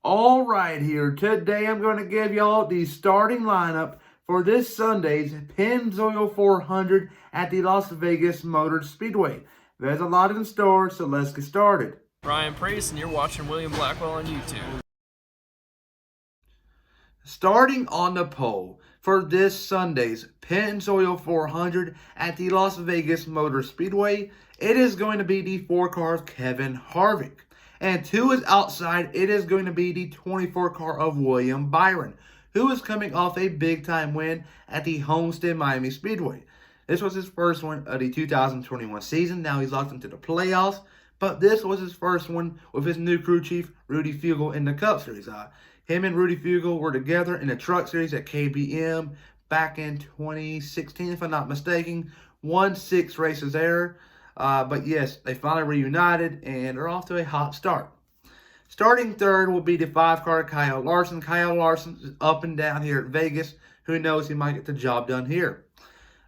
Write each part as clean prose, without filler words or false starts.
All right, here today I'm going to give y'all the starting lineup for this Sunday's Pennzoil 400 at the Las Vegas Motor Speedway. There's a lot in store, so let's get started. Ryan Priest, and you're watching William Blackwell on YouTube. Starting on the pole for this Sunday's Pennzoil 400 at the Las Vegas Motor Speedway, it is going to be the 4-car of Kevin Harvick. And to his outside, it is going to be the 24-car of William Byron, who is coming off a big-time win at the Homestead Miami Speedway. This was his first one of the 2021 season. Now he's locked into the playoffs, but this was his first one with his new crew chief, Rudy Fugle, in the Cup Series. Him and Rudy Fugle were together in the Truck Series at KBM back in 2016, if I'm not mistaken. Won 6 races there. But yes, they finally reunited and are off to a hot start. Starting third will be the 5-car Kyle Larson. Kyle Larson is up and down here at Vegas. Who knows, he might get the job done here.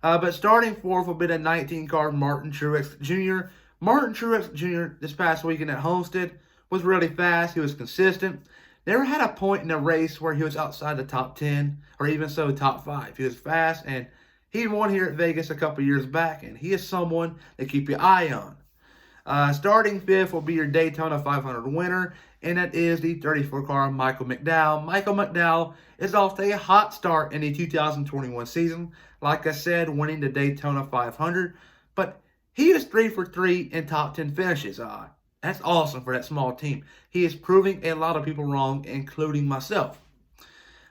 But starting fourth will be the 19-car Martin Truex Jr. Martin Truex Jr. this past weekend at Homestead was really fast. He was consistent. Never had a point in a race where he was outside the top 10 or even so top 5. He was fast, and he won here at Vegas a couple years back, and he is someone to keep your eye on. Starting fifth will be your Daytona 500 winner, and that is the 34-car Michael McDowell. Michael McDowell is off to a hot start in the 2021 season. Like I said, winning the Daytona 500, but he is 3 for 3 in top 10 finishes. That's awesome for that small team. He is proving a lot of people wrong, including myself.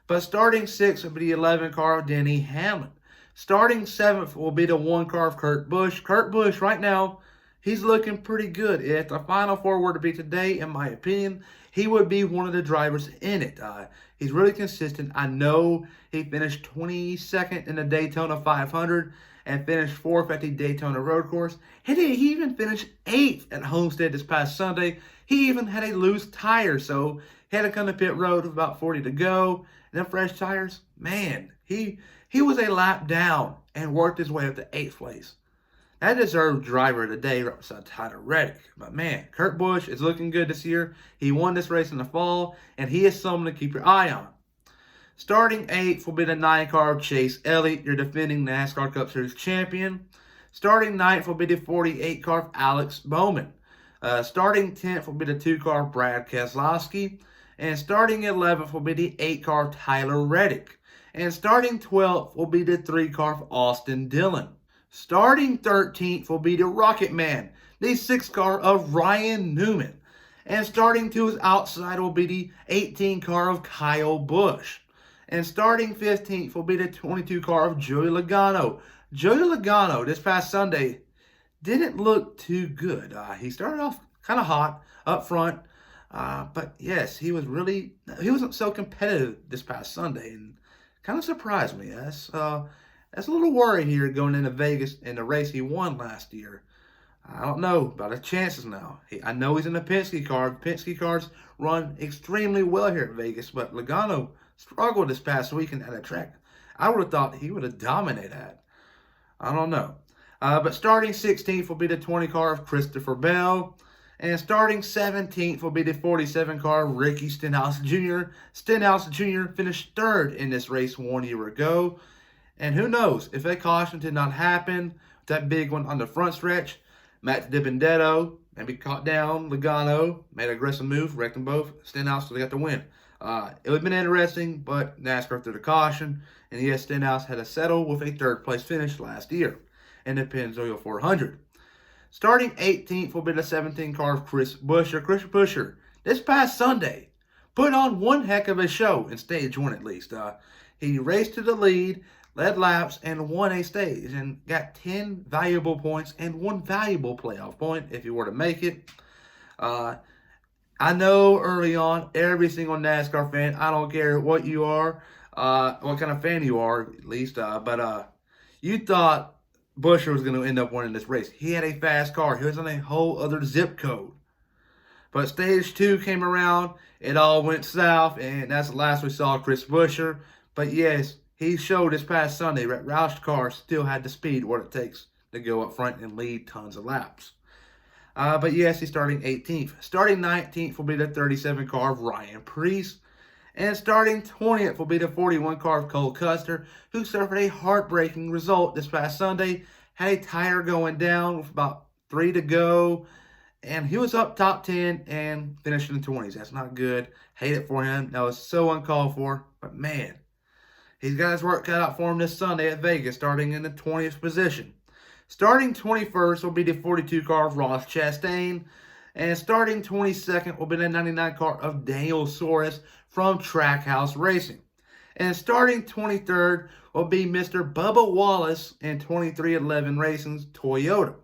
But starting sixth will be the 11-car of Denny Hamlin. Starting seventh will be the 1-car of Kurt Busch. Kurt Busch, right now, he's looking pretty good. If the Final Four were to be today, in my opinion, he would be one of the drivers in it. He's really consistent. I know he finished 22nd in the Daytona 500 and finished 4th at the Daytona Road Course. And he even finished 8th at Homestead this past Sunday. He even had a loose tire, so he had to come to pit road with about 40 to go. And then fresh tires, man, he was a lap down and worked his way up to 8th place. That deserved driver of the day right beside Tyler Reddick. But man, Kurt Busch is looking good this year. He won this race in the fall, and he is someone to keep your eye on. Starting 8th will be the 9-car of Chase Elliott, your defending NASCAR Cup Series champion. Starting 9th will be the 48-car of Alex Bowman. Starting 10th will be the 2-car of Brad Keselowski. And starting 11th will be the 8-car of Tyler Reddick. And starting 12th will be the 3-car of Austin Dillon. Starting 13th will be the Rocket Man, the 6-car of Ryan Newman. And starting to his outside will be the 18-car of Kyle Busch. And starting 15th will be the 22-car of Joey Logano. Joey Logano this past Sunday didn't look too good. He started off kind of hot up front. But yes, he wasn't so competitive this past Sunday, and kind of surprised me. That's a little worry here going into Vegas in the race he won last year. I don't know about his chances now. I know he's in the Penske car. Penske cars run extremely well here at Vegas, but Logano struggled this past weekend at a track I would have thought he would have dominated at. I don't know. But starting 16th will be the 20-car of Christopher Bell. And starting 17th will be the 47-car of Ricky Stenhouse Jr. Stenhouse Jr. finished 3rd in this race 1 year ago. And who knows, if that caution did not happen, that big one on the front stretch, Matt DiBenedetto maybe caught down Logano, made an aggressive move, wrecked them both. Stenhouse got the win. It would have been interesting, but NASCAR threw the caution. And yes, Stenhouse had to settle with a 3rd place finish last year in the Pennzoil 400. Starting 18th will be the 17-car of Chris Buescher. Chris Buescher, this past Sunday, put on one heck of a show in stage 1 at least. He raced to the lead, led laps, and won a stage, and got 10 valuable points and 1 valuable playoff point if he were to make it. I know early on, every single NASCAR fan, I don't care what you are, what kind of fan you are at least, but you thought Buescher was going to end up winning this race. He had a fast car. He was on a whole other zip code. But stage 2 came around. It all went south, and that's the last we saw of Chris Buescher. But yes, he showed this past Sunday that Roush's car still had the speed what it takes to go up front and lead tons of laps. But yes, he's starting 18th. Starting 19th will be the 37 car of Ryan Preece. And starting 20th will be the 41 car of Cole Custer, who suffered a heartbreaking result this past Sunday. Had a tire going down with about 3 to go. And he was up top 10 and finished in the 20s. That's not good. Hate it for him. That was so uncalled for. But man, he's got his work cut out for him this Sunday at Vegas, starting in the 20th position. Starting 21st will be the 42 car of Ross Chastain. And starting 22nd will be the 99 car of Daniel Suarez from Trackhouse Racing. And starting 23rd will be Mr. Bubba Wallace in 2311 Racing's Toyota.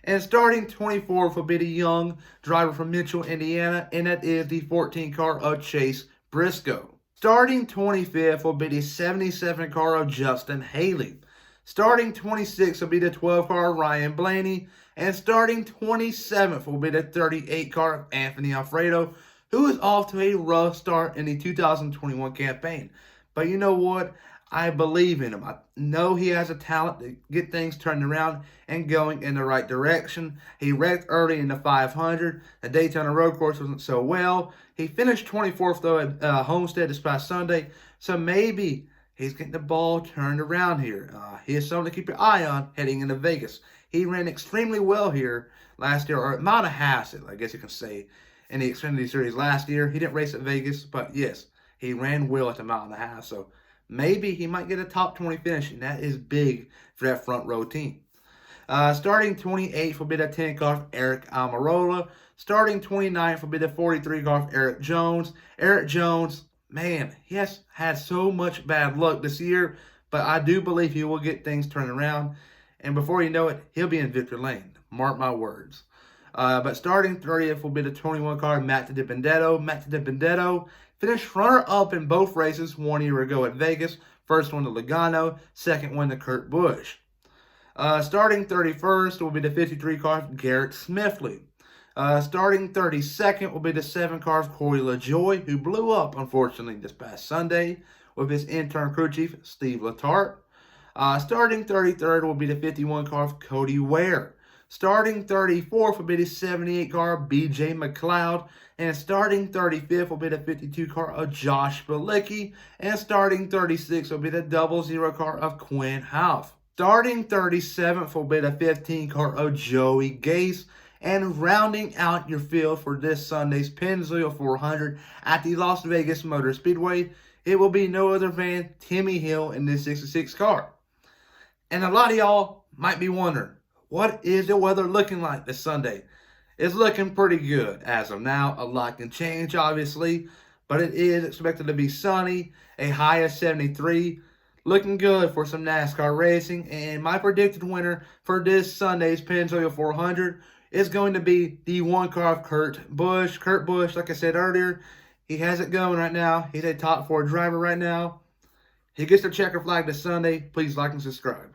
And starting 24th will be the young driver from Mitchell, Indiana, and that is the 14 car of Chase Briscoe. Starting 25th will be the 77 car of Justin Haley. Starting 26th will be the 12 car of Ryan Blaney. And starting 27th will be the 38 car of Anthony Alfredo, who is off to a rough start in the 2021 campaign. But you know what? I believe in him. I know he has a talent to get things turned around and going in the right direction. He wrecked early in the 500. The Daytona road course wasn't so well. He finished 24th, though, at Homestead this past Sunday. So maybe he's getting the ball turned around here. He is something to keep your eye on heading into Vegas. He ran extremely well here last year, or a mile and a half, I guess you can say, in the Xfinity Series last year. He didn't race at Vegas, but yes, he ran well at the mile and a half. So maybe he might get a top 20 finish, and that is big for that front row team. Starting 28th will be the 10 car of Eric Almirola. Starting 29th will be the 43 car of Eric Jones. Eric Jones, man, he has had so much bad luck this year, but I do believe he will get things turned around. And before you know it, he'll be in victory lane. Mark my words. But starting 30th will be the 21 car Matt DiBenedetto. Matt DiBenedetto finished runner-up in both races 1 year ago at Vegas. First one to Logano, second one to Kurt Busch. Starting 31st will be the 53 car of Garrett Smithley. Starting 32nd will be the 7 car of Corey LaJoie, who blew up, unfortunately, this past Sunday with his intern crew chief, Steve Letarte. Starting 33rd will be the 51 car of Cody Ware. Starting 34th will be the 78 car of BJ McLeod. And starting 35th will be the 52 car of Josh Bilicki. And starting 36th will be the 00 car of Quinn Houff. Starting 37th will be the 15 car of Joey Gase. And rounding out your field for this Sunday's Pennzoil 400 at the Las Vegas Motor Speedway, it will be no other than Timmy Hill in this 66 car. And a lot of y'all might be wondering, what is the weather looking like this Sunday? It's looking pretty good as of now. A lot can change, obviously, but it is expected to be sunny, a high of 73. Looking good for some NASCAR racing. And my predicted winner for this Sunday's Pennzoil 400 is going to be the 1 car of Kurt Busch. Kurt Busch, like I said earlier, he has it going right now. He's a top 4 driver right now. He gets the checker flag this Sunday. Please like and subscribe.